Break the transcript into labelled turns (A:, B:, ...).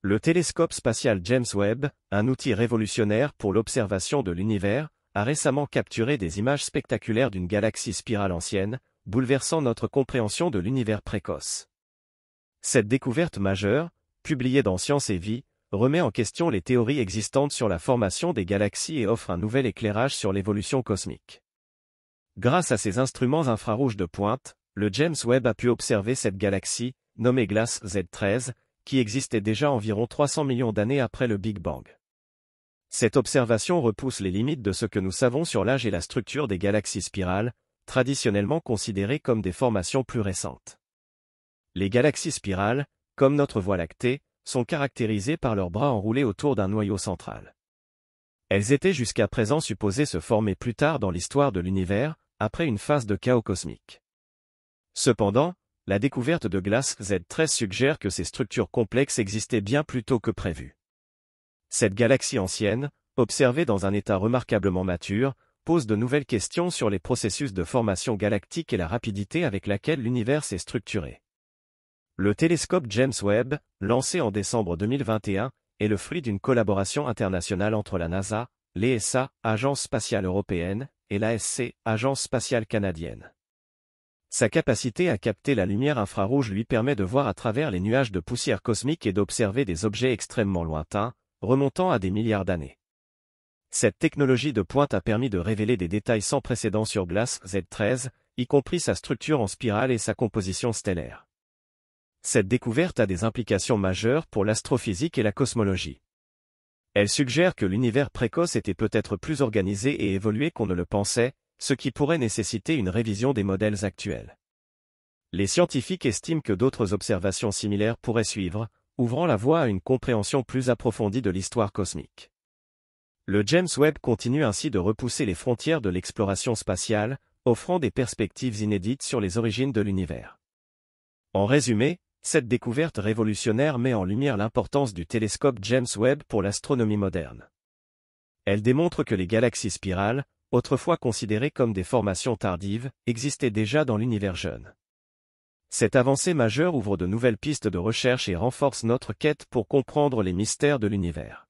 A: Le télescope spatial James Webb, un outil révolutionnaire pour l'observation de l'univers, a récemment capturé des images spectaculaires d'une galaxie spirale ancienne, bouleversant notre compréhension de l'univers précoce. Cette découverte majeure, publiée dans Science et Vie, remet en question les théories existantes sur la formation des galaxies et offre un nouvel éclairage sur l'évolution cosmique. Grâce à ses instruments infrarouges de pointe, le James Webb a pu observer cette galaxie, nommée Glass Z13, qui existait déjà environ 300 millions d'années après le Big Bang. Cette observation repousse les limites de ce que nous savons sur l'âge et la structure des galaxies spirales, traditionnellement considérées comme des formations plus récentes. Les galaxies spirales, comme notre Voie lactée, sont caractérisées par leurs bras enroulés autour d'un noyau central. Elles étaient jusqu'à présent supposées se former plus tard dans l'histoire de l'univers, après une phase de chaos cosmique. Cependant, la découverte de Glass Z13 suggère que ces structures complexes existaient bien plus tôt que prévu. Cette galaxie ancienne, observée dans un état remarquablement mature, pose de nouvelles questions sur les processus de formation galactique et la rapidité avec laquelle l'univers s'est structuré. Le télescope James Webb, lancé en décembre 2021, est le fruit d'une collaboration internationale entre la NASA, l'ESA, Agence spatiale européenne, et l'ASC, Agence spatiale canadienne. Sa capacité à capter la lumière infrarouge lui permet de voir à travers les nuages de poussière cosmique et d'observer des objets extrêmement lointains, remontant à des milliards d'années. Cette technologie de pointe a permis de révéler des détails sans précédent sur Glass Z13, y compris sa structure en spirale et sa composition stellaire. Cette découverte a des implications majeures pour l'astrophysique et la cosmologie. Elle suggère que l'univers précoce était peut-être plus organisé et évolué qu'on ne le pensait, ce qui pourrait nécessiter une révision des modèles actuels. Les scientifiques estiment que d'autres observations similaires pourraient suivre, ouvrant la voie à une compréhension plus approfondie de l'histoire cosmique. Le James Webb continue ainsi de repousser les frontières de l'exploration spatiale, offrant des perspectives inédites sur les origines de l'univers. En résumé, cette découverte révolutionnaire met en lumière l'importance du télescope James Webb pour l'astronomie moderne. Elle démontre que les galaxies spirales, autrefois considérées comme des formations tardives, existaient déjà dans l'univers jeune. Cette avancée majeure ouvre de nouvelles pistes de recherche et renforce notre quête pour comprendre les mystères de l'univers.